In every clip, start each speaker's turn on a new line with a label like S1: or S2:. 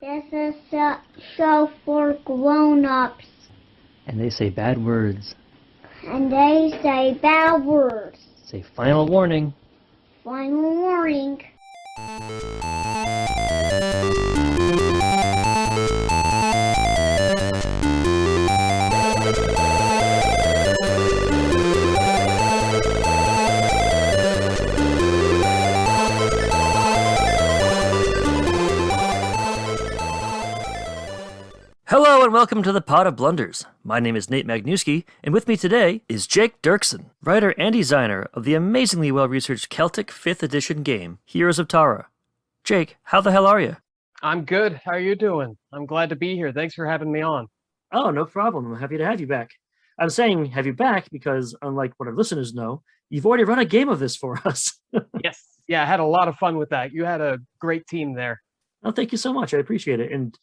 S1: This is a show for grown-ups.
S2: And they say bad words.
S1: And they say bad words.
S2: Say final warning.
S1: Final warning.
S2: Hello and welcome to the Pot of Blunders. My name is Nate Magnuski, and with me today is Jake Duerksen, writer and designer of the amazingly well-researched Celtic 5th edition game, Heroes of Tara. Jake, how the hell are you?
S3: I'm good. How are you doing? I'm glad to be here. Thanks for having me on.
S2: Oh, no problem. I'm happy to have you back. I'm saying have you back because, unlike what our listeners know, you've already run a game of this for us.
S3: Yes. Yeah, I had a lot of fun with that. You had a great team there.
S2: Oh, thank you so much. I appreciate it. And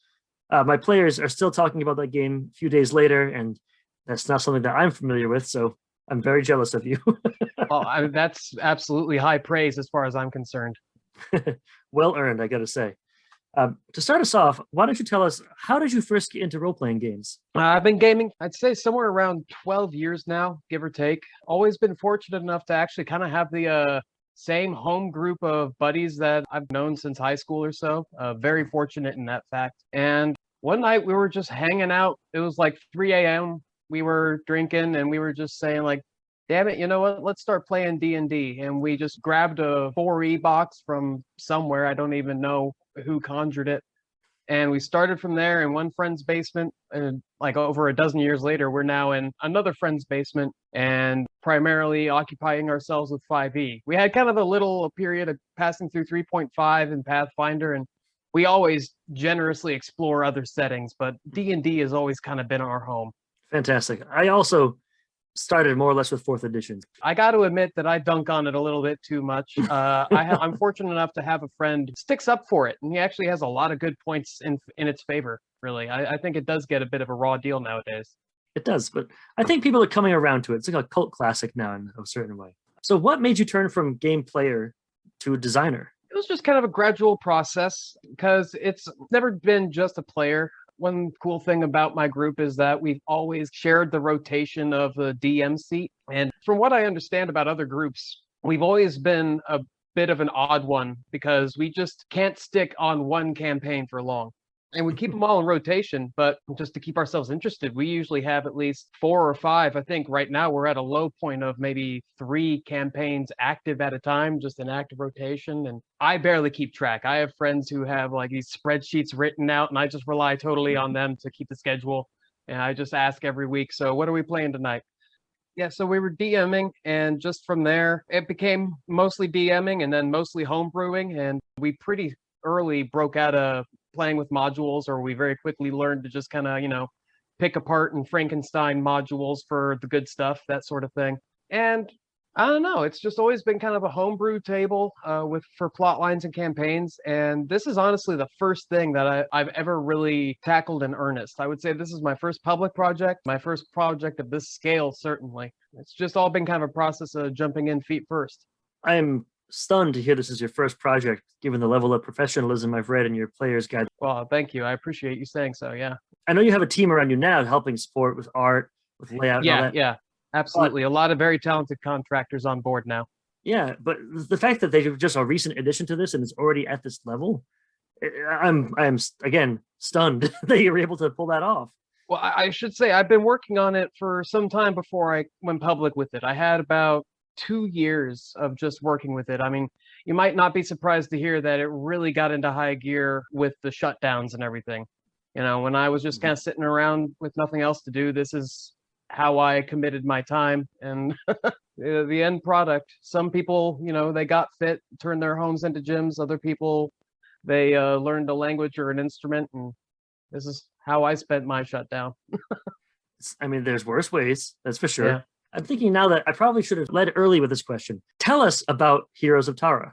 S2: my players are still talking about that game a few days later, and that's not something that I'm familiar with, so I'm very jealous of you.
S3: Well, that's absolutely high praise as far as I'm concerned.
S2: Well earned, I gotta say. To start us off, why don't you tell us, how did you first get into role-playing games?
S3: I've been gaming, I'd say somewhere around 12 years now, give or take. Always been fortunate enough to actually kind of have the same home group of buddies that I've known since high school or so. Very fortunate in that fact. And one night we were just hanging out. It was like 3 a.m. We were drinking and we were just saying like, damn it, you know what? Let's start playing D&D. And we just grabbed a 4E box from somewhere. I don't even know who conjured it. And we started from there in one friend's basement. And like over a dozen years later, we're now in another friend's basement and primarily occupying ourselves with 5E. We had kind of a period of passing through 3.5 and Pathfinder, and we always generously explore other settings, but D&D has always kind of been our home.
S2: Fantastic. I also started more or less with 4th edition.
S3: I got to admit that I dunk on it a little bit too much. I'm fortunate enough to have a friend who sticks up for it, and he actually has a lot of good points in its favor, really. I think it does get a bit of a raw deal nowadays.
S2: It does, but I think people are coming around to it. It's like a cult classic now in a certain way. So what made you turn from game player to designer?
S3: It was just kind of a gradual process because it's never been just a player. One cool thing about my group is that we've always shared the rotation of the DM seat. And from what I understand about other groups, we've always been a bit of an odd one because we just can't stick on one campaign for long. And we keep them all in rotation, but just to keep ourselves interested, we usually have at least 4 or 5. I think right now we're at a low point of maybe 3 campaigns active at a time, just in active rotation. And I barely keep track. I have friends who have like these spreadsheets written out, and I just rely totally on them to keep the schedule. And I just ask every week, so what are we playing tonight? Yeah, so we were DMing, and just from there, it became mostly DMing and then mostly homebrewing. And we pretty early broke out of playing with modules, or we very quickly learned to just kind of, pick apart and Frankenstein modules for the good stuff, that sort of thing. And I don't know, it's just always been kind of a homebrew table for plot lines and campaigns. And this is honestly the first thing that I've ever really tackled in earnest. I would say this is my first public project, my first project of this scale, certainly. It's just all been kind of a process of jumping in feet first.
S2: I'm stunned to hear this is your first project, given the level of professionalism I've read in your player's guide.
S3: Well, thank you. I appreciate you saying so, yeah.
S2: I know you have a team around you now helping support with art, with layout.
S3: Yeah,
S2: and all that.
S3: yeah, absolutely. A lot of very talented contractors on board now.
S2: Yeah, but the fact that they're just a recent addition to this and it's already at this level, I'm again stunned that you were able to pull that off.
S3: Well, I should say I've been working on it for some time before I went public with it. I had about 2 years of just working with it. I mean, you might not be surprised to hear that it really got into high gear with the shutdowns and everything. When I was just kind of sitting around with nothing else to do, this is how I committed my time and the end product. Some people, they got fit, turned their homes into gyms. Other people, they learned a language or an instrument, and this is how I spent my shutdown.
S2: I mean, there's worse ways, that's for sure.
S3: Yeah.
S2: I'm thinking now that I probably should have led early with this question. Tell us about Heroes of Tara.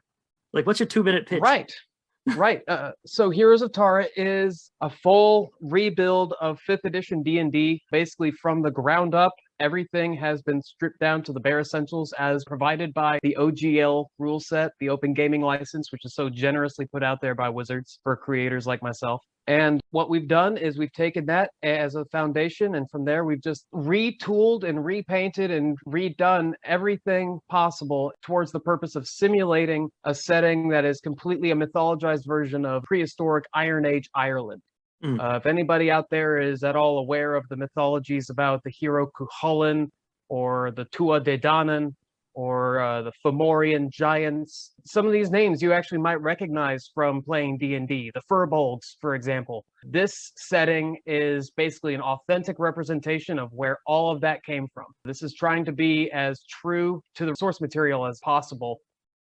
S2: Like, what's your 2-minute pitch?
S3: Right. So Heroes of Tara is a full rebuild of 5th edition D&D, basically from the ground up. Everything has been stripped down to the bare essentials as provided by the OGL rule set, the Open Gaming License, which is so generously put out there by Wizards for creators like myself. And what we've done is we've taken that as a foundation, and from there we've just retooled and repainted and redone everything possible towards the purpose of simulating a setting that is completely a mythologized version of prehistoric Iron Age Ireland. If anybody out there is at all aware of the mythologies about the hero Cuchulainn or the Tua de Danann or the Fomorian giants, some of these names you actually might recognize from playing D&D. The Furbolgs, for example. This setting is basically an authentic representation of where all of that came from. This is trying to be as true to the source material as possible,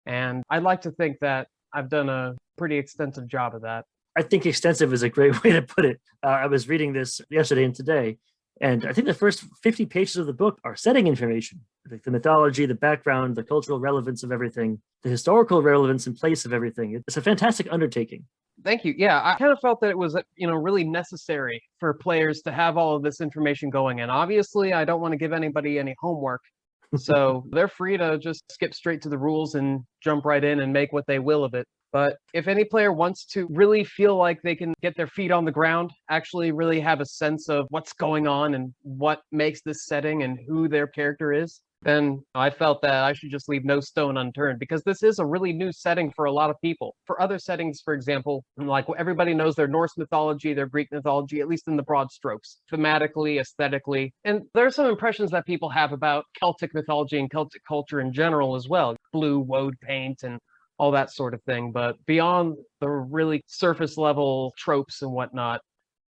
S3: and I'd like to think that I've done a pretty extensive job of that.
S2: I think extensive is a great way to put it. I was reading this yesterday and today, and I think the first 50 pages of the book are setting information, like the mythology, the background, the cultural relevance of everything, the historical relevance and place of everything. It's a fantastic undertaking.
S3: Thank you. Yeah, I kind of felt that it was, really necessary for players to have all of this information going in. Obviously, I don't want to give anybody any homework, so they're free to just skip straight to the rules and jump right in and make what they will of it. But if any player wants to really feel like they can get their feet on the ground, actually really have a sense of what's going on and what makes this setting and who their character is, then I felt that I should just leave no stone unturned, because this is a really new setting for a lot of people. For other settings, for example, like everybody knows their Norse mythology, their Greek mythology, at least in the broad strokes, thematically, aesthetically. And there are some impressions that people have about Celtic mythology and Celtic culture in general as well. Blue woad paint and all that sort of thing. But beyond the really surface level tropes and whatnot,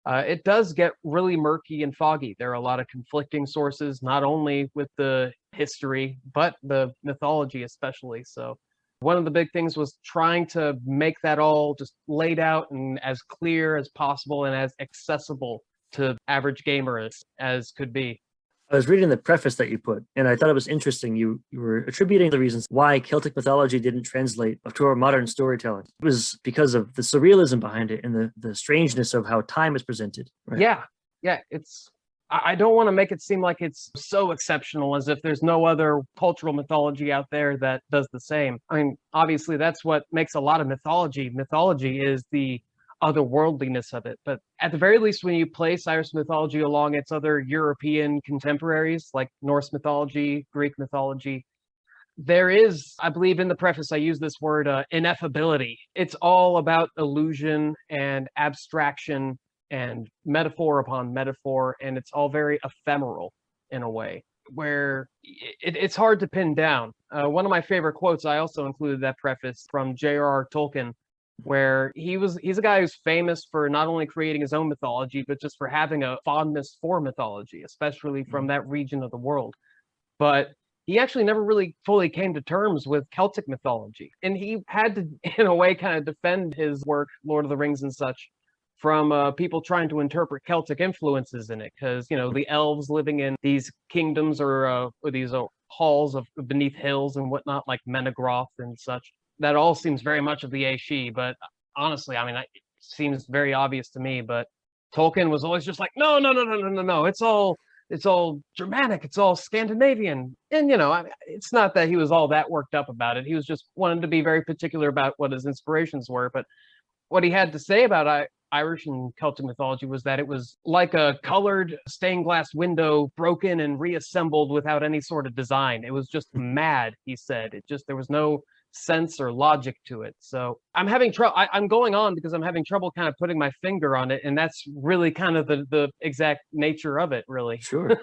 S3: it does get really murky and foggy. There are a lot of conflicting sources, not only with the history, but the mythology especially. So one of the big things was trying to make that all just laid out and as clear as possible and as accessible to average gamers as could be.
S2: I was reading the preface that you put, and I thought it was interesting. You were attributing the reasons why Celtic mythology didn't translate to our modern storytelling. It was because of the surrealism behind it and the strangeness of how time is presented. Right?
S3: Yeah. I don't want to make it seem like it's so exceptional, as if there's no other cultural mythology out there that does the same. I mean, obviously, that's what makes a lot of mythology. Mythology is the otherworldliness of it. But at the very least, when you place Irish mythology along its other European contemporaries, like Norse mythology, Greek mythology, there is, I believe in the preface, I use this word, ineffability. It's all about illusion and abstraction and metaphor upon metaphor, and it's all very ephemeral in a way, where it's hard to pin down. One of my favorite quotes, I also included that preface, from J.R.R. Tolkien, where he's a guy who's famous for not only creating his own mythology, but just for having a fondness for mythology, especially from that region of the world. But he actually never really fully came to terms with Celtic mythology. And he had to, in a way, kind of defend his work, Lord of the Rings and such, from people trying to interpret Celtic influences in it. Because, the elves living in these kingdoms or these halls of beneath hills and whatnot, like Menegroth and such, that all seems very much of the Aesir, but honestly, I mean, it seems very obvious to me. But Tolkien was always just like, no, it's all Germanic, it's all Scandinavian. And it's not that he was all that worked up about it. He was just wanted to be very particular about what his inspirations were. But what he had to say about Irish and Celtic mythology was that it was like a colored stained glass window broken and reassembled without any sort of design. It was just mad, he said. There was no sense or logic to it. So I'm having trouble. I'm going on because I'm having trouble kind of putting my finger on it, and that's really kind of the exact nature of it, really.
S2: Sure.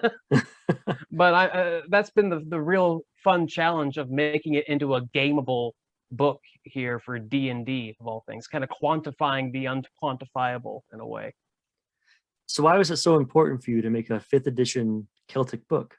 S3: But that's been the real fun challenge of making it into a gameable book here for D&D, of all things, kind of quantifying the unquantifiable in a way.
S2: So why was it so important for you to make a 5th edition Celtic book?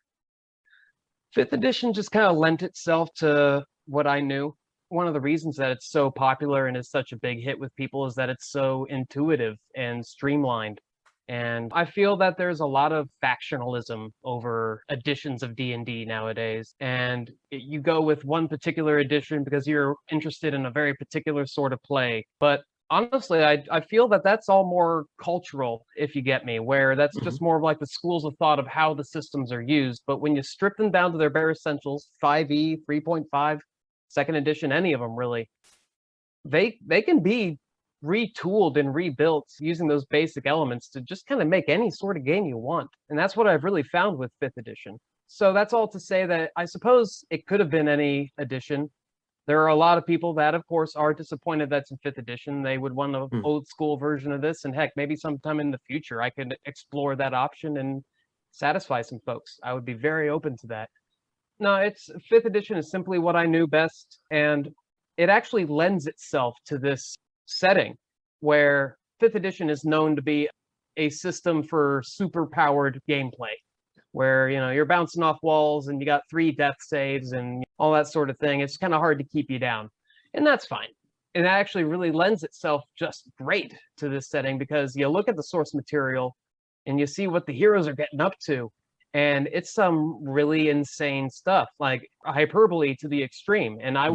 S3: 5th edition just kind of lent itself to what I knew. One of the reasons that it's so popular and is such a big hit with people is that it's so intuitive and streamlined. And I feel that there's a lot of factionalism over editions of D&D nowadays. And you go with one particular edition because you're interested in a very particular sort of play. But honestly, I feel that that's all more cultural, if you get me, where that's just more of like the schools of thought of how the systems are used. But when you strip them down to their bare essentials, 5e, 3.5, 2nd edition, any of them really, they can be retooled and rebuilt using those basic elements to just kind of make any sort of game you want. And that's what I've really found with 5th edition. So that's all to say that I suppose it could have been any edition. There are a lot of people that, of course, are disappointed that's in 5th edition. They would want an old school version of this. And heck, maybe sometime in the future, I could explore that option and satisfy some folks. I would be very open to that. No, 5th edition is simply what I knew best. And it actually lends itself to this setting where 5th edition is known to be a system for super powered gameplay, where you're bouncing off walls and you got 3 death saves and all that sort of thing. It's kind of hard to keep you down, and that's fine. And that actually really lends itself just great to this setting, because you look at the source material and you see what the heroes are getting up to, and it's some really insane stuff, like hyperbole to the extreme. And I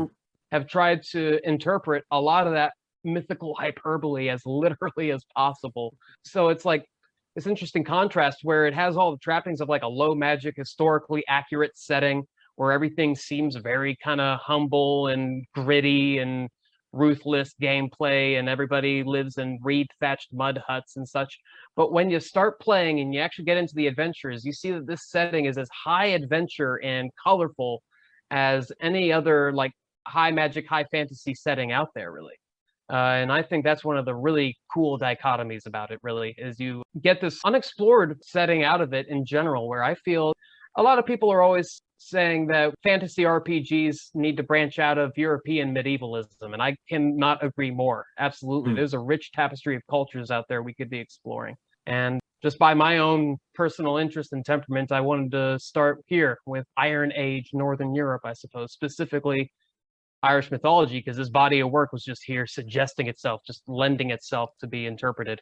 S3: have tried to interpret a lot of that mythical hyperbole as literally as possible. So it's like this interesting contrast where it has all the trappings of like a low magic, historically accurate setting where everything seems very kind of humble and gritty and ruthless gameplay, and everybody lives in reed thatched mud huts and such. But when you start playing and you actually get into the adventures, you see that this setting is as high adventure and colorful as any other like high magic, high fantasy setting out there, really. And I think that's one of the really cool dichotomies about it, really, is you get this unexplored setting out of it in general, where I feel a lot of people are always saying that fantasy RPGs need to branch out of European medievalism, and I cannot agree more. Absolutely. There's a rich tapestry of cultures out there we could be exploring. And just by my own personal interest and temperament, I wanted to start here with Iron Age, Northern Europe, I suppose, specifically Irish mythology, because this body of work was just here suggesting itself, just lending itself to be interpreted.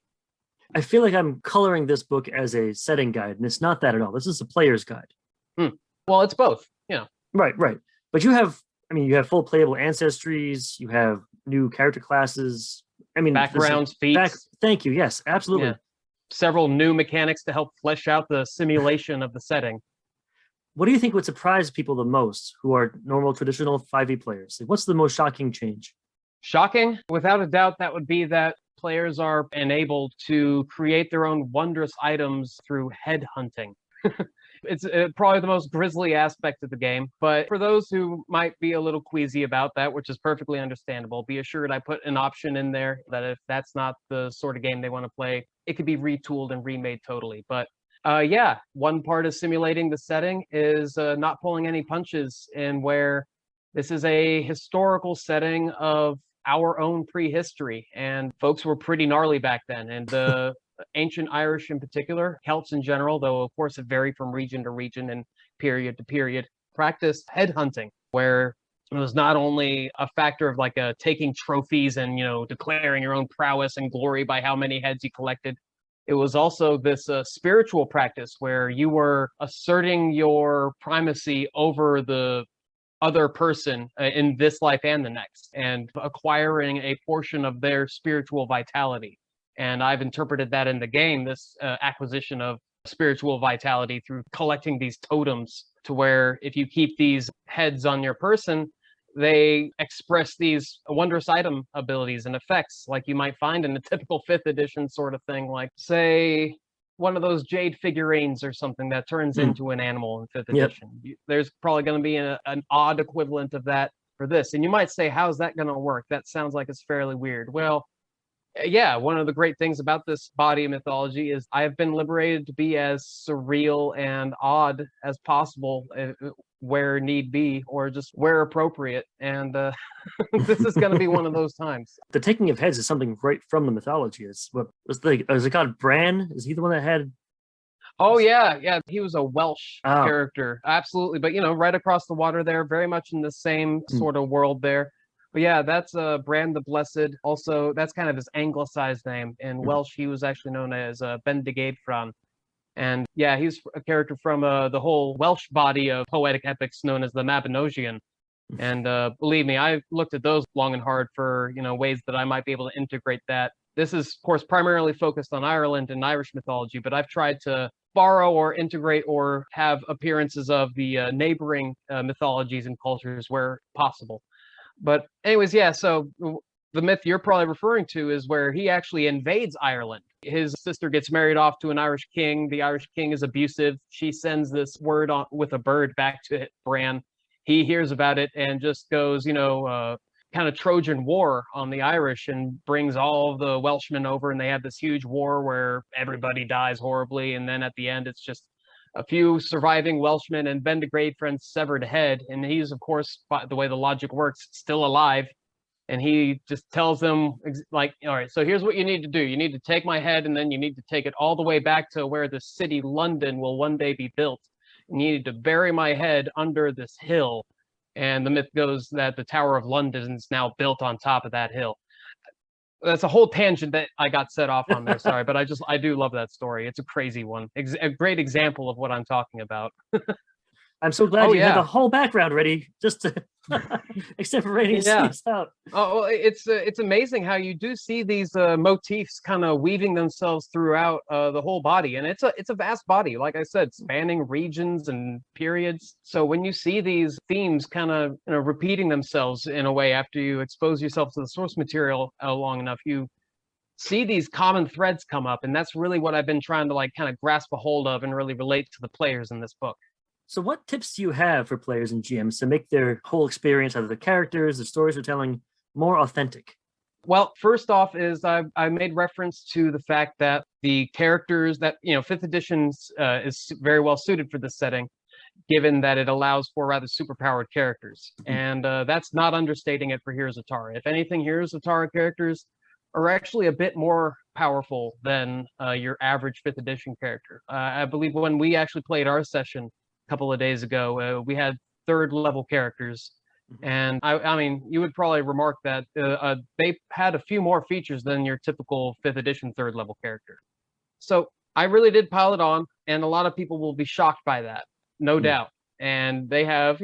S2: I feel like I'm coloring this book as a setting guide, and it's not that at all. This is a player's guide.
S3: Well, it's both,
S2: Right. But you have full playable ancestries, you have new character classes.
S3: Backgrounds, feats.
S2: Thank you. Yes, absolutely.
S3: Yeah. Several new mechanics to help flesh out the simulation of the setting.
S2: What do you think would surprise people the most who are normal, traditional 5e players? Like, what's the most shocking change?
S3: Shocking? Without a doubt, that would be that players are enabled to create their own wondrous items through head hunting. It's probably the most grisly aspect of the game, but for those who might be a little queasy about that, which is perfectly understandable, be assured I put an option in there that if that's not the sort of game they want to play, it could be retooled and remade totally. But yeah, one part of simulating the setting is not pulling any punches, in where this is a historical setting of our own prehistory, and folks were pretty gnarly back then. And the ancient Irish in particular, Celts in general, though of course it varied from region to region and period to period, practiced headhunting, where it was not only a factor of like taking trophies and declaring your own prowess and glory by how many heads you collected. It was also this spiritual practice where you were asserting your primacy over the other person in this life and the next, and acquiring a portion of their spiritual vitality. And I've interpreted that in the game, this acquisition of spiritual vitality through collecting these totems, to where if you keep these heads on your person, they express these wondrous item abilities and effects like you might find in a typical 5th edition sort of thing, like say one of those jade figurines or something that turns into an animal in 5th edition. There's probably going to be an odd equivalent of that for this. And you might say, how's that going to work? That sounds like it's fairly weird. Well, yeah, one of the great things about this body of mythology is I have been liberated to be as surreal and odd as possible where need be, or just where appropriate. And this is going to be one of those times.
S2: The taking of heads is something right from the mythology. Is it god Bran? Is he the one that had?
S3: Oh yeah, he was a Welsh character, absolutely. But right across the water there, very much in the same sort of world there. But yeah, that's Bran the Blessed. Also, that's kind of his anglicized name. In Welsh, he was actually known as Bendigeidfran. And yeah, he's a character from the whole Welsh body of poetic epics known as the Mabinogion. And believe me, I looked at those long and hard for ways that I might be able to integrate that. This is, of course, primarily focused on Ireland and Irish mythology, but I've tried to borrow or integrate or have appearances of the neighboring mythologies and cultures where possible. But anyways, yeah, so The myth you're probably referring to is where he actually invades Ireland. His sister gets married off to an Irish king. The Irish king is abusive. She sends this word on with a bird back to Bran. He hears about it and just goes, kind of Trojan War on the Irish and brings all of the Welshmen over, and they have this huge war where everybody dies horribly. And then at the end, it's just a few surviving Welshmen and Ben the Great Friend's severed head. And he's, of course, by the way the logic works, still alive. And he just tells them, like, all right, so here's what you need to do. You need to take my head, and then you need to take it all the way back to where the city London will one day be built. And you need to bury my head under this hill. And the myth goes that the Tower of London is now built on top of that hill. That's a whole tangent that I got set off on there. Sorry, but I do love that story. It's a crazy one. A great example of what I'm talking about.
S2: I'm so glad you had the whole background ready just to extemporaneous things out.
S3: Oh, well, it's amazing how you do see these motifs kind of weaving themselves throughout the whole body, and it's a vast body, like I said, spanning regions and periods. So when you see these themes kind of repeating themselves in a way after you expose yourself to the source material long enough, you see these common threads come up, and that's really what I've been trying to kind of grasp a hold of and really relate to the players in this book.
S2: So what tips do you have for players and GMs to make their whole experience, either the characters, the stories they're telling, more authentic?
S3: Well, first off is I made reference to the fact that the characters that, 5th edition is very well suited for this setting, given that it allows for rather superpowered characters. And that's not understating it for Heroes of Tara. If anything, Heroes of Tara characters are actually a bit more powerful than your average 5th edition character. I believe when we actually played our session, couple of days ago, we had 3rd level characters, and I mean, you would probably remark that they had a few more features than your typical 5th edition 3rd level character. So I really did pile it on, and a lot of people will be shocked by that, no doubt. And they have,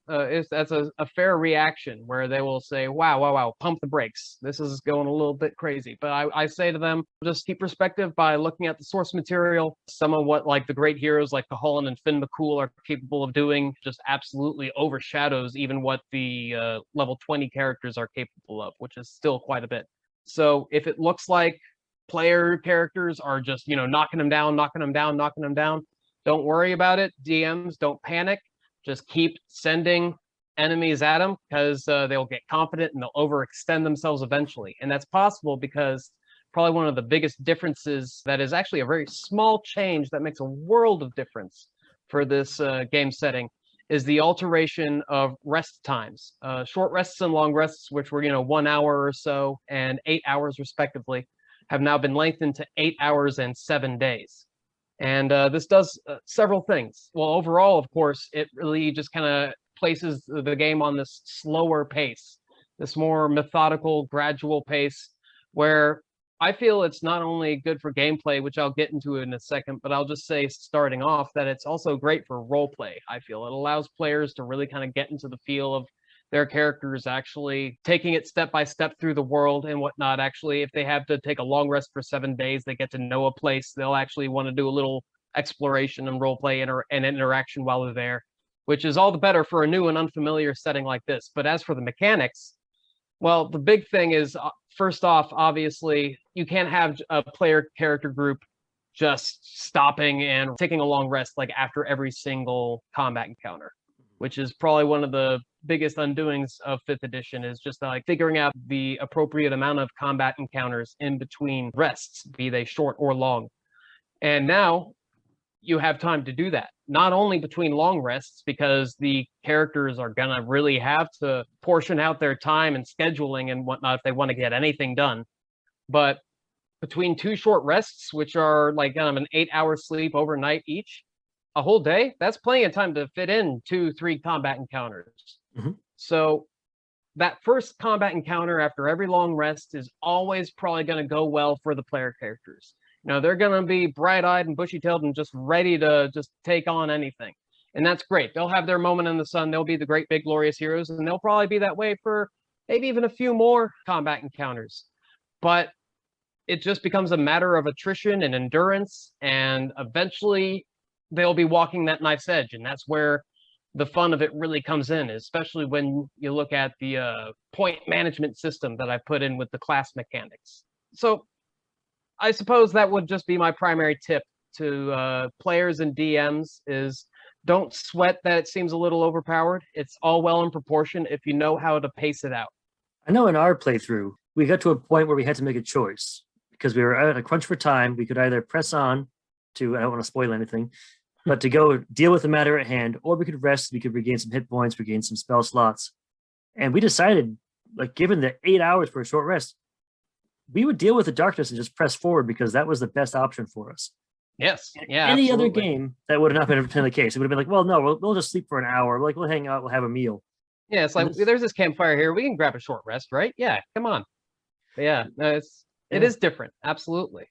S3: that's a fair reaction where they will say, wow, pump the brakes. This is going a little bit crazy. But I say to them, just keep perspective by looking at the source material. Some of what the great heroes like Cahalan and Finn McCool are capable of doing just absolutely overshadows even what the level 20 characters are capable of, which is still quite a bit. So if it looks like player characters are just, knocking them down, don't worry about it. DMs, don't panic. Just keep sending enemies at them because they'll get confident and they'll overextend themselves eventually. And that's possible because probably one of the biggest differences that is actually a very small change that makes a world of difference for this game setting is the alteration of rest times. Short rests and long rests, which were 1 hour or so and 8 hours respectively, have now been lengthened to 8 hours and 7 days. And this does several things. Well, overall, of course, it really just kind of places the game on this slower pace, this more methodical, gradual pace, where I feel it's not only good for gameplay, which I'll get into in a second, but I'll just say starting off that it's also great for roleplay. I feel it allows players to really kind of get into the feel of their characters actually taking it step by step through the world and whatnot. Actually, if they have to take a long rest for 7 days, they get to know a place. They'll actually want to do a little exploration and roleplay and interaction while they're there, which is all the better for a new and unfamiliar setting like this. But as for the mechanics, well, the big thing is, first off, obviously, you can't have a player character group just stopping and taking a long rest after every single combat encounter, which is probably one of the biggest undoings of 5th edition, is just figuring out the appropriate amount of combat encounters in between rests, be they short or long. And now you have time to do that, not only between long rests, because the characters are gonna really have to portion out their time and scheduling and whatnot if they want to get anything done, but between 2 short rests, which are kind of an 8-hour sleep overnight each, a whole day, that's plenty of time to fit in 2-3 combat encounters. So that first combat encounter after every long rest is always probably going to go well for the player characters. They're going to be bright-eyed and bushy-tailed and just ready to just take on anything. And that's great. They'll have their moment in the sun. They'll be the great, big, glorious heroes, and they'll probably be that way for maybe even a few more combat encounters. But it just becomes a matter of attrition and endurance, and eventually they'll be walking that knife's edge. And that's where the fun of it really comes in, especially when you look at the point management system that I put in with the class mechanics. So I suppose that would just be my primary tip to players and DMs is don't sweat that it seems a little overpowered. It's all well in proportion if you know how to pace it out.
S2: I know in our playthrough, we got to a point where we had to make a choice because we were at a crunch for time. We could either press on to, I don't want to spoil anything, but to go deal with the matter at hand, or we could rest, we could regain some hit points, regain some spell slots. And we decided, like, given the 8 hours for a short rest, we would deal with the darkness and just press forward because that was the best option for us.
S3: Yes. Yeah.
S2: Any
S3: absolutely.
S2: other game, that would have not been the case. It would have been like, well, no, we'll just sleep for an hour. Like, we'll hang out, we'll have a meal.
S3: Yeah, it's like there's this campfire here. We can grab a short rest, right? Yeah, come on. But yeah, no, it is different. Absolutely.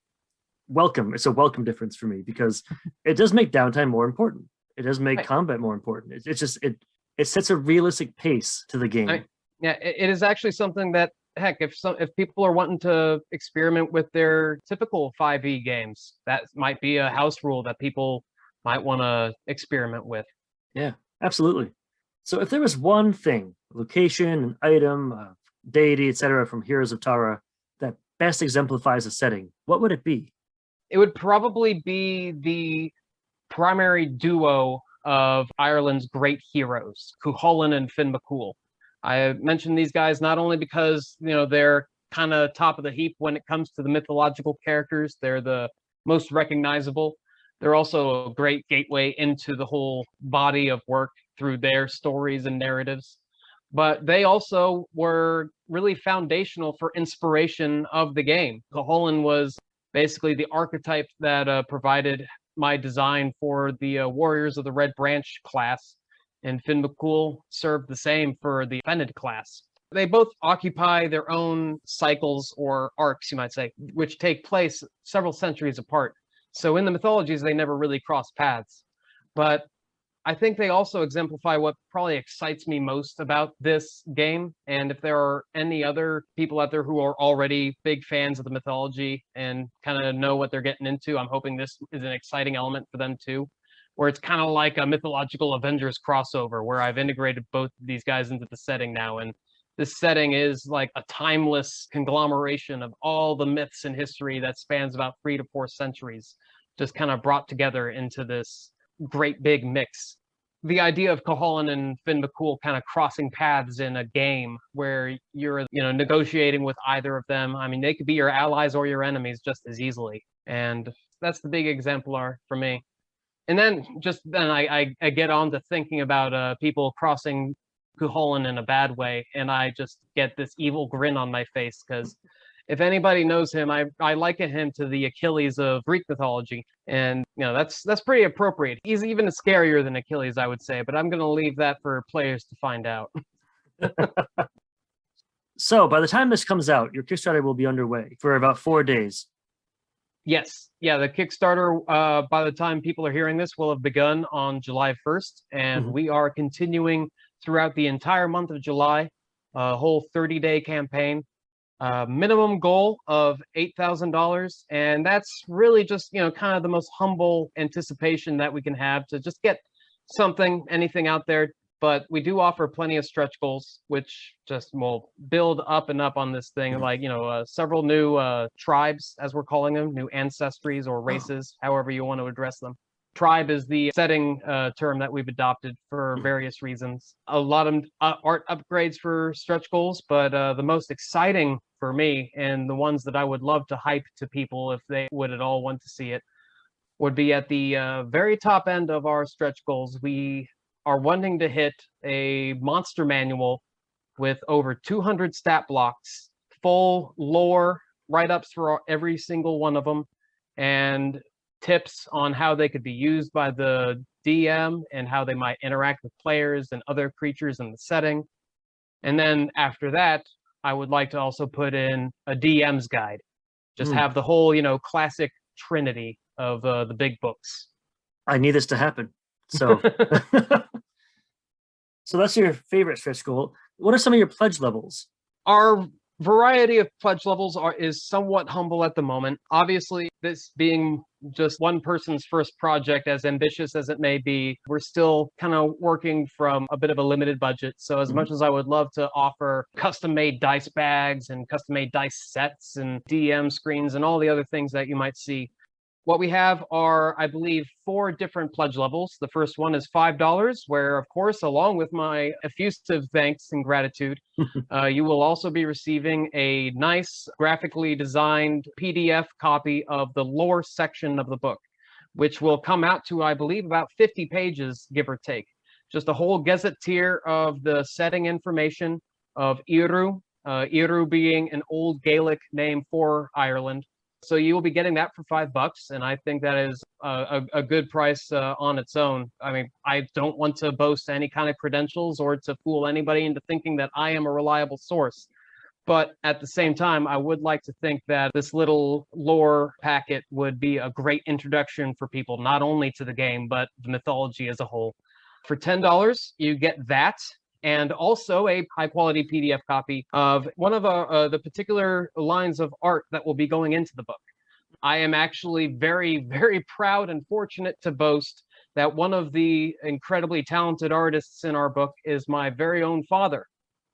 S2: Welcome. It's a welcome difference for me because it does make downtime more important. It does make combat more important. It's just it sets a realistic pace to the game.
S3: Yeah, it is actually something that heck, if people are wanting to experiment with their typical 5e games, that might be a house rule that people might want to experiment with.
S2: Yeah, absolutely. So if there was one thing, location, an item, deity, etc., from Heroes of Tara that best exemplifies a setting, what would it be?
S3: It would probably be the primary duo of Ireland's great heroes, Cuchulainn and Finn McCool. I mentioned these guys not only because they're kind of top of the heap when it comes to the mythological characters, they're the most recognizable. They're also a great gateway into the whole body of work through their stories and narratives. But they also were really foundational for inspiration of the game. Cuchulainn was basically the archetype that provided my design for the Warriors of the Red Branch class, and Finn McCool served the same for the Fenid class. They both occupy their own cycles or arcs, you might say, which take place several centuries apart. So in the mythologies, they never really cross paths. But I think they also exemplify what probably excites me most about this game. And if there are any other people out there who are already big fans of the mythology and kind of know what they're getting into, I'm hoping this is an exciting element for them too, where it's kind of like a mythological Avengers crossover where I've integrated both of these guys into the setting now. And this setting is like a timeless conglomeration of all the myths in history that spans about 3 to 4 centuries, just kind of brought together into this great big mix. The idea of Cuchulainn and Finn McCool kind of crossing paths in a game where you're negotiating with either of them. I mean, they could be your allies or your enemies just as easily. And that's the big exemplar for me. And then I get on to thinking about people crossing Cuchulainn in a bad way, and I just get this evil grin on my face because if anybody knows him, I liken him to the Achilles of Greek mythology, and that's pretty appropriate. He's even scarier than Achilles, I would say, but I'm going to leave that for players to find out.
S2: So by the time this comes out, your Kickstarter will be underway for about 4 days.
S3: Yes. Yeah, the Kickstarter, by the time people are hearing this, will have begun on July 1st, and we are continuing throughout the entire month of July, a whole 30-day campaign. Minimum goal of $8,000, and that's really just kind of the most humble anticipation that we can have to just get anything out there. But we do offer plenty of stretch goals, which just will build up and up on this thing, like several new tribes, as we're calling them, new ancestries or races, however you want to address them. Tribe is the setting term that we've adopted for various reasons. A lot of art upgrades for stretch goals, but the most exciting for me, and the ones that I would love to hype to people if they would at all want to see it, would be at the very top end of our stretch goals. We are wanting to hit a monster manual with over 200 stat blocks, full lore write-ups for every single one of them, and tips on how they could be used by the DM and how they might interact with players and other creatures in the setting. And then after that, I would like to also put in a DM's guide. Just have the whole, classic trinity of the big books.
S2: I need this to happen. So, so that's your favorite stretch goal. What are some of your pledge levels?
S3: Our variety of pledge levels is somewhat humble at the moment. Obviously, this being just one person's first project, as ambitious as it may be, we're still kind of working from a bit of a limited budget. So as much as I would love to offer custom-made dice bags and custom-made dice sets and DM screens and all the other things that you might see, what we have are, I believe, 4 different pledge levels. The first one is $5, where, of course, along with my effusive thanks and gratitude, you will also be receiving a nice graphically designed PDF copy of the lore section of the book, which will come out to, I believe, about 50 pages, give or take. Just a whole gazetteer of the setting information of Ériu, Ériu being an old Gaelic name for Ireland. So you will be getting that for $5, and I think that is a good price on its own. I mean, I don't want to boast any kind of credentials or to fool anybody into thinking that I am a reliable source. But at the same time, I would like to think that this little lore packet would be a great introduction for people, not only to the game, but the mythology as a whole. For $10, you get that, and also a high-quality PDF copy of one of the particular lines of art that will be going into the book. I am actually very, very proud and fortunate to boast that one of the incredibly talented artists in our book is my very own father,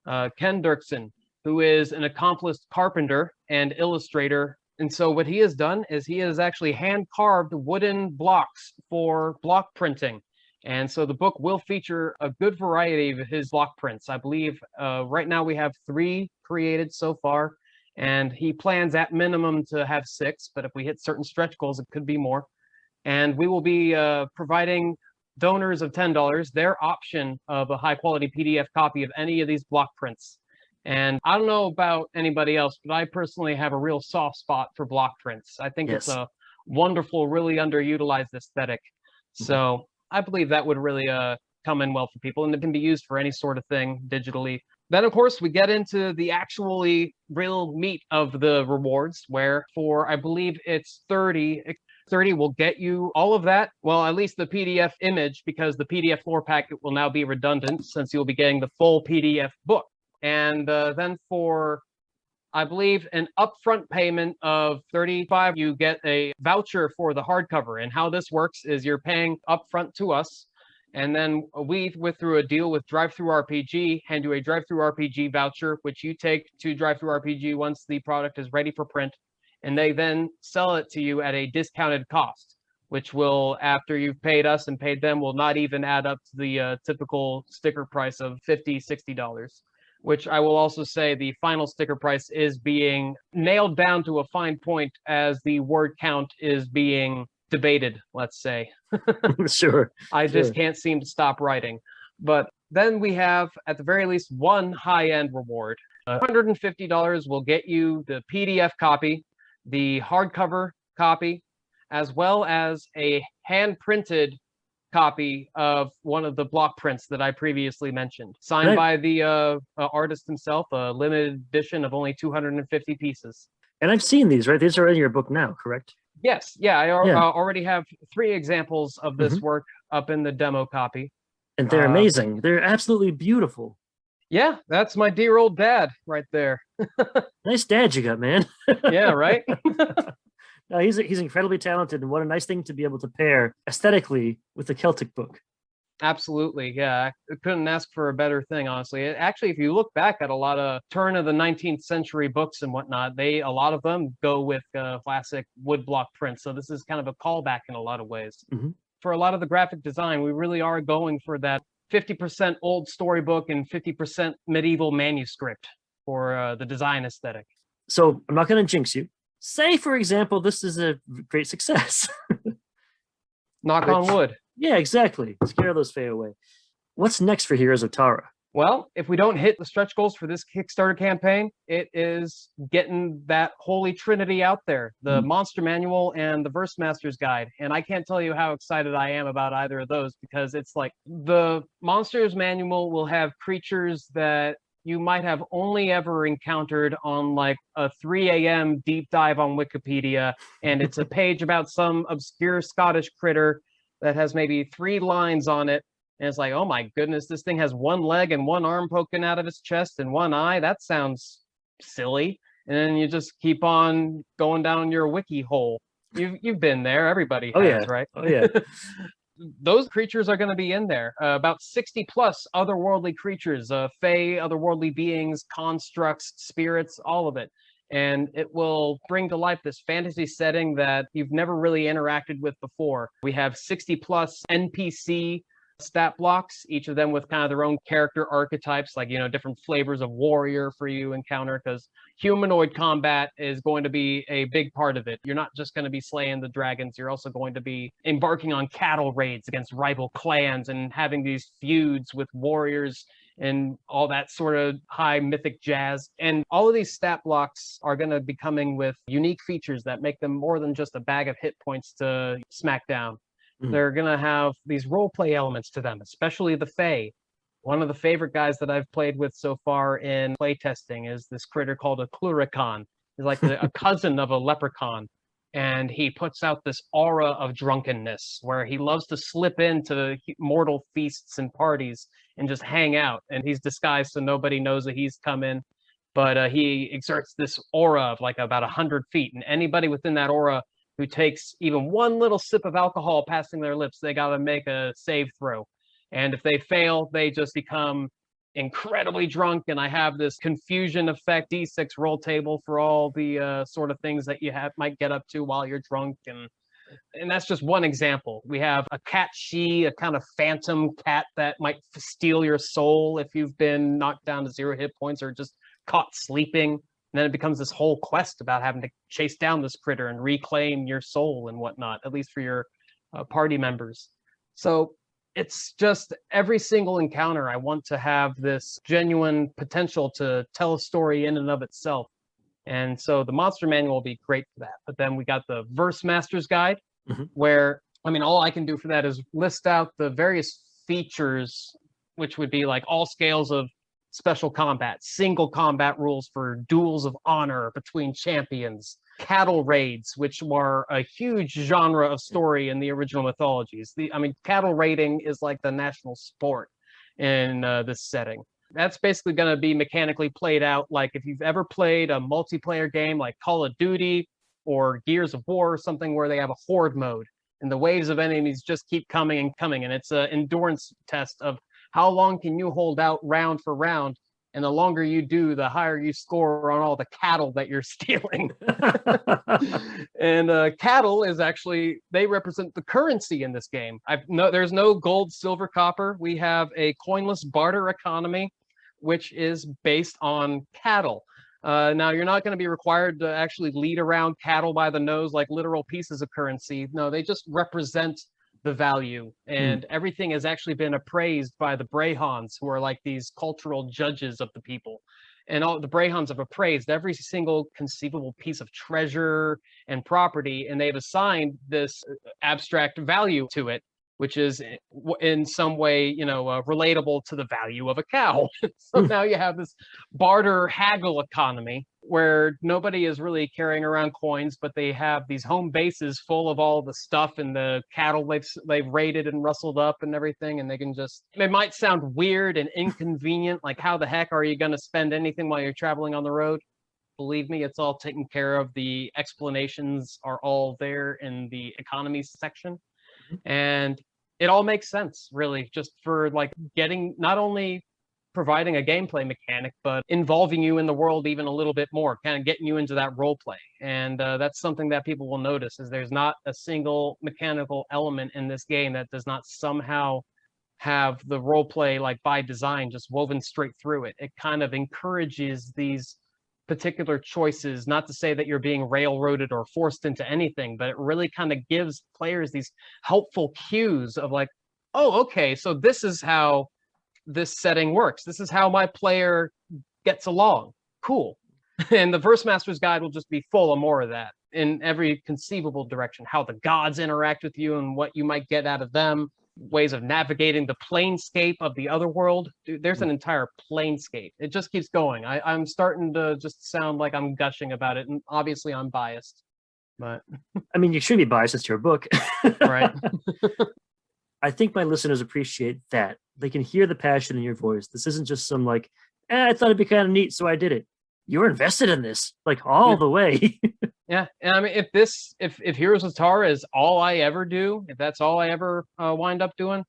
S3: Ken Duerksen, who is an accomplished carpenter and illustrator. And so what he has done is he has actually hand-carved wooden blocks for block printing. And so the book will feature a good variety of his block prints. I believe right now we have 3 created so far, and he plans at minimum to have 6, but if we hit certain stretch goals, it could be more. And we will be providing donors of $10 their option of a high-quality PDF copy of any of these block prints. And I don't know about anybody else, but I personally have a real soft spot for block prints. I think it's a wonderful, really underutilized aesthetic. So I believe that would really come in well for people, and it can be used for any sort of thing digitally. Then, of course, we get into the actually real meat of the rewards, where for, I believe it's 30 will get you all of that. Well, at least the PDF image, because the PDF lore packet will now be redundant since you'll be getting the full PDF book. And then for, I believe, an upfront payment of $35, you get a voucher for the hardcover. And how this works is you're paying upfront to us, and then we went through a deal with DriveThruRPG, hand you a DriveThruRPG voucher, which you take to DriveThruRPG once the product is ready for print, and they then sell it to you at a discounted cost, which will, after you've paid us and paid them, will not even add up to the typical sticker price of $50, $60. Which I will also say the final sticker price is being nailed down to a fine point as the word count is being debated, let's say.
S2: Sure.
S3: I just can't seem to stop writing. But then we have, at the very least, one high-end reward. $150 will get you the PDF copy, the hardcover copy, as well as a hand-printed copy of one of the block prints that I previously mentioned, signed by the artist himself, a limited edition of only 250 pieces.
S2: And I've seen these, right? These are in your book now, correct?
S3: Yes, yeah, I already have 3 examples of this work up in the demo copy.
S2: And they're amazing. They're absolutely beautiful.
S3: Yeah, that's my dear old dad right there.
S2: Nice dad you got, man.
S3: Yeah, right?
S2: No, he's incredibly talented, and what a nice thing to be able to pair aesthetically with the Celtic Book.
S3: Absolutely, yeah. I couldn't ask for a better thing, honestly. Actually, if you look back at a lot of turn of the 19th century books and whatnot, a lot of them go with classic woodblock prints. So this is kind of a callback in a lot of ways. For a lot of the graphic design, we really are going for that 50% old storybook and 50% medieval manuscript for the design aesthetic.
S2: So I'm not going to jinx you. Say, for example, this is a great success.
S3: Knock on wood.
S2: Yeah, exactly. Scare those fae away. What's next for Heroes of Tara?
S3: Well, if we don't hit the stretch goals for this Kickstarter campaign, it is getting that holy trinity out there, the Monster Manual and the Verse Master's Guide. And I can't tell you how excited I am about either of those, because it's like the Monster's Manual will have creatures that you might have only ever encountered on like a 3 a.m. deep dive on Wikipedia, and it's a page about some obscure Scottish critter that has maybe 3 lines on it, and it's like, oh my goodness, this thing has 1 leg and 1 arm poking out of its chest and 1 eye. That sounds silly. And then you just keep on going down your wiki hole. You've been there. Everybody
S2: Oh
S3: has,
S2: yeah.
S3: right?
S2: Oh yeah.
S3: Those creatures are going to be in there. About 60 plus otherworldly creatures, fae, otherworldly beings, constructs, spirits, all of it. And it will bring to life this fantasy setting that you've never really interacted with before. We have 60 plus NPC stat blocks, each of them with kind of their own character archetypes, like, different flavors of warrior for you encounter, because humanoid combat is going to be a big part of it. You're not just going to be slaying the dragons, you're also going to be embarking on cattle raids against rival clans and having these feuds with warriors and all that sort of high mythic jazz. And all of these stat blocks are going to be coming with unique features that make them more than just a bag of hit points to smack down. They're going to have these role play elements to them, especially the fae. One of the favorite guys that I've played with so far in playtesting is this critter called a Cluricon. He's like a cousin of a leprechaun. And he puts out this aura of drunkenness where he loves to slip into mortal feasts and parties and just hang out. And he's disguised so nobody knows that he's come in. But he exerts this aura of like about 100 feet. And anybody within that aura who takes even one little sip of alcohol passing their lips, they got to make a save throw. And if they fail, they just become incredibly drunk. And I have this confusion effect D6 roll table for all the sort of things that you might get up to while you're drunk. And that's just one example. We have a cat she, a kind of phantom cat that might steal your soul if you've been knocked down to 0 hit points or just caught sleeping. And then it becomes this whole quest about having to chase down this critter and reclaim your soul and whatnot, at least for your party members. So it's just every single encounter, I want to have this genuine potential to tell a story in and of itself. And so the monster manual will be great for that. But then we got the Verse Master's Guide, where, all I can do for that is list out the various features, which would be like all scales of special combat, single combat rules for duels of honor between champions, cattle raids, which were a huge genre of story in the original mythologies. Cattle raiding is like the national sport in this setting. That's basically going to be mechanically played out like if you've ever played a multiplayer game like Call of Duty or Gears of War or something where they have a horde mode and the waves of enemies just keep coming and coming. And it's an endurance test of how long can you hold out round for round? And the longer you do, the higher you score on all the cattle that you're stealing. And cattle is actually, they represent the currency in this game. There's no gold, silver, copper. We have a coinless barter economy, which is based on cattle. Now, you're not going to be required to actually lead around cattle by the nose like literal pieces of currency. No, they just represent the value, and everything has actually been appraised by the Brehons, who are like these cultural judges of the people. And all the Brehons have appraised every single conceivable piece of treasure and property, and they've assigned this abstract value to it, which is in some way, relatable to the value of a cow. So now you have this barter haggle economy where nobody is really carrying around coins, but they have these home bases full of all the stuff and the cattle they've raided and rustled up and everything. And they can it might sound weird and inconvenient. Like, how the heck are you going to spend anything while you're traveling on the road? Believe me, it's all taken care of. The explanations are all there in the economy section. And it all makes sense, really, just for like getting, not only providing a gameplay mechanic, but involving you in the world even a little bit more, kind of getting you into that role play. And that's something that people will notice, is there's not a single mechanical element in this game that does not somehow have the role play, like by design, just woven straight through it. It kind of encourages these particular choices, not to say that you're being railroaded or forced into anything, but it really kind of gives players these helpful cues of like, oh, okay, so this is how this setting works. This is how my player gets along. Cool. And the Verse Master's Guide will just be full of more of that in every conceivable direction. How the gods interact with you and what you might get out of them, ways of navigating the planescape of the other world. Dude, there's an entire planescape. It just keeps going. I'm starting to just sound like I'm gushing about it, and obviously I'm biased. But
S2: you shouldn't be biased. It's your book.
S3: Right.
S2: I think my listeners appreciate that. They can hear the passion in your voice. This isn't just some like, I thought it'd be kind of neat, so I did it. you're invested in this, like, all the way.
S3: Yeah, and I mean, if Heroes of Tara is all I ever do, if that's all I ever wind up doing,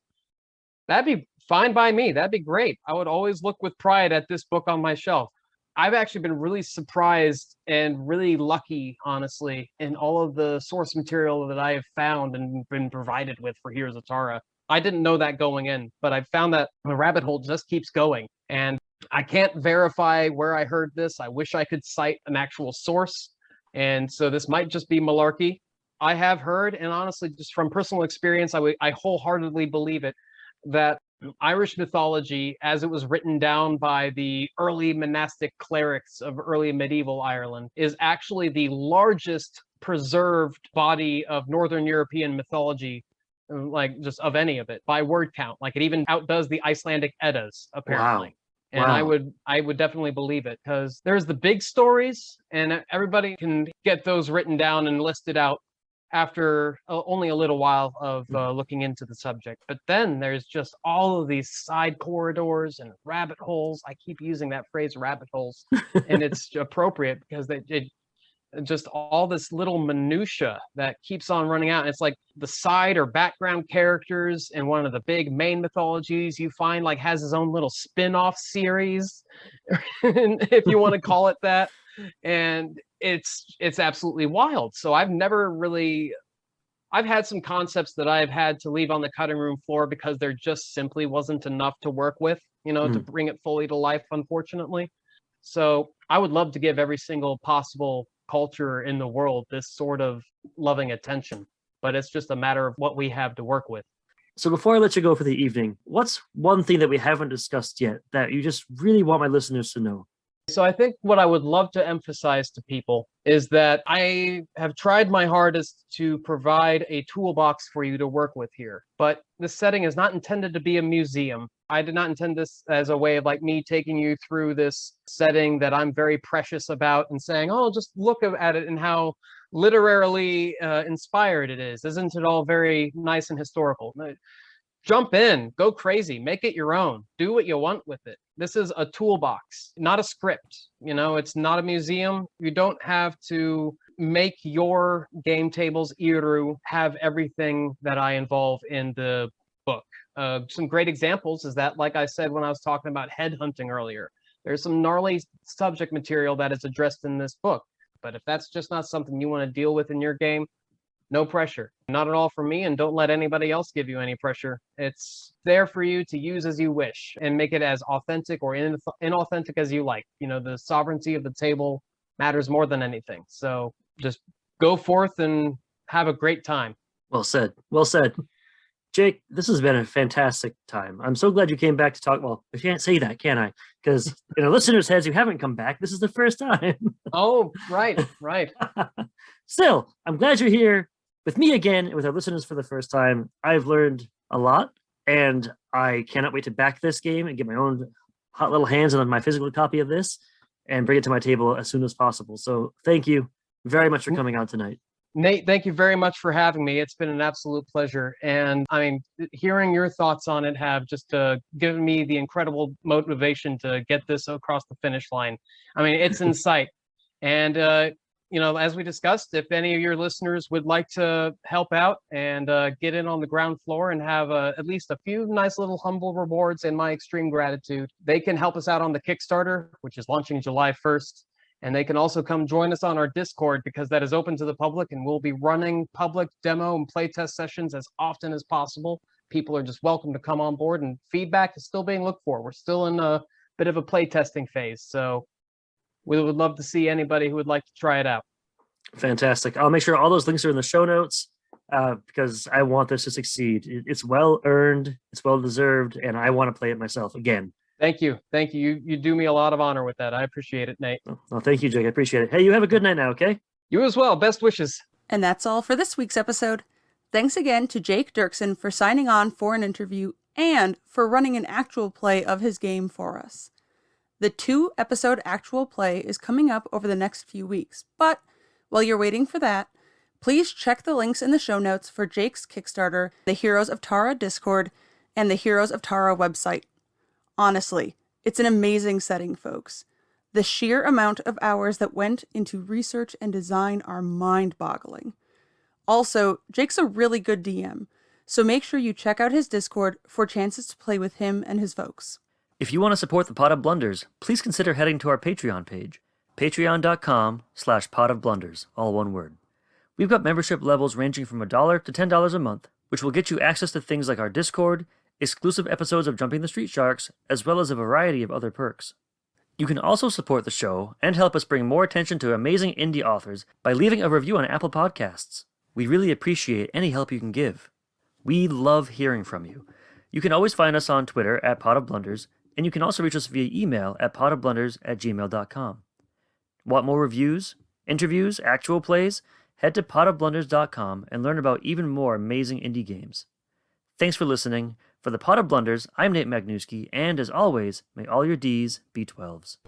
S3: that'd be fine by me. That'd be great. I would always look with pride at this book on my shelf. I've actually been really surprised and really lucky, honestly, in all of the source material that I have found and been provided with for Heroes of Tara. I didn't know that going in, but I found that the rabbit hole just keeps going. And I can't verify where I heard this. I wish I could cite an actual source. And so this might just be malarkey. I have heard, and honestly, just from personal experience, I wholeheartedly believe it, that Irish mythology, as it was written down by the early monastic clerics of early medieval Ireland, is actually the largest preserved body of Northern European mythology, like just of any of it, by word count. Like it even outdoes the Icelandic Eddas, apparently.
S2: Wow.
S3: And I would definitely believe it, because there's the big stories, and everybody can get those written down and listed out after only a little while of looking into the subject. But then there's just all of these side corridors and rabbit holes. I keep using that phrase, rabbit holes, and it's appropriate because it just all this little minutia that keeps on running out. And it's like the side or background characters in one of the big main mythologies you find like has his own little spin-off series, if you want to call it that. And it's absolutely wild. So I've had some concepts that I've had to leave on the cutting room floor because there just simply wasn't enough to work with, to bring it fully to life, unfortunately. So I would love to give every single possible culture in the world this sort of loving attention, but it's just a matter of what we have to work with.
S2: So before I let you go for the evening, what's one thing that we haven't discussed yet that you just really want my listeners to know?
S3: So I think what I would love to emphasize to people is that I have tried my hardest to provide a toolbox for you to work with here, but this setting is not intended to be a museum. I did not intend this as a way of like me taking you through this setting that I'm very precious about and saying, oh, just look at it and how literarily inspired it is. Isn't it all very nice and historical? Jump in, go crazy, make it your own, do what you want with it. This is a toolbox, not a script. It's not a museum. You don't have to make your game tables, Ériu, have everything that I involve in the book. Some great examples is that, like I said when I was talking about headhunting earlier, there's some gnarly subject material that is addressed in this book. But if that's just not something you want to deal with in your game, no pressure. Not at all for me, and don't let anybody else give you any pressure. It's there for you to use as you wish and make it as authentic or inauthentic as you like. The sovereignty of the table matters more than anything. So just go forth and have a great time.
S2: Well said. Well said. Jake, this has been a fantastic time. I'm so glad you came back to talk. Well, I can't say that, can I? Because in our listeners' heads, you haven't come back. This is the first time.
S3: Oh, right.
S2: Still, I'm glad you're here with me again and with our listeners for the first time. I've learned a lot, and I cannot wait to back this game and get my own hot little hands on my physical copy of this and bring it to my table as soon as possible. So thank you very much for coming on tonight.
S3: Nate, thank you very much for having me. It's been an absolute pleasure. And I mean, hearing your thoughts on it have just given me the incredible motivation to get this across the finish line. I mean, it's in sight. And, as we discussed, if any of your listeners would like to help out and get in on the ground floor and have at least a few nice little humble rewards and my extreme gratitude, they can help us out on the Kickstarter, which is launching July 1st. And they can also come join us on our Discord, because that is open to the public, and we'll be running public demo and playtest sessions as often as possible. People are just welcome to come on board, and feedback is still being looked for. We're still in a bit of a playtesting phase. So we would love to see anybody who would like to try it out.
S2: Fantastic. I'll make sure all those links are in the show notes because I want this to succeed. It's well earned, it's well deserved, and I want to play it myself again.
S3: Thank you. You do me a lot of honor with that. I appreciate it, Nate.
S2: Well, thank you, Jake. I appreciate it. Hey, you have a good night now, okay?
S3: You as well. Best wishes.
S4: And that's all for this week's episode. Thanks again to Jake Duerksen for signing on for an interview and for running an actual play of his game for us. The 2-episode actual play is coming up over the next few weeks, but while you're waiting for that, please check the links in the show notes for Jake's Kickstarter, the Heroes of Tara Discord, and the Heroes of Tara website. Honestly, it's an amazing setting, folks. The sheer amount of hours that went into research and design are mind-boggling. Also, Jake's a really good DM, so make sure you check out his Discord for chances to play with him and his folks.
S2: If you want to support the Pot of Blunders, please consider heading to our Patreon page, patreon.com/potofblunders, all one word. We've got membership levels ranging from $1 to $10 a month, which will get you access to things like our Discord, exclusive episodes of Jumping the Street Sharks, as well as a variety of other perks. You can also support the show and help us bring more attention to amazing indie authors by leaving a review on Apple Podcasts. We really appreciate any help you can give. We love hearing from you. You can always find us on Twitter at Pot of Blunders, and you can also reach us via email at potofblunders@gmail.com. Want more reviews, interviews, actual plays? Head to potofblunders.com and learn about even more amazing indie games. Thanks for listening. For the Pot of Blunders, I'm Nate Magnuski, and as always, may all your Ds be 12s.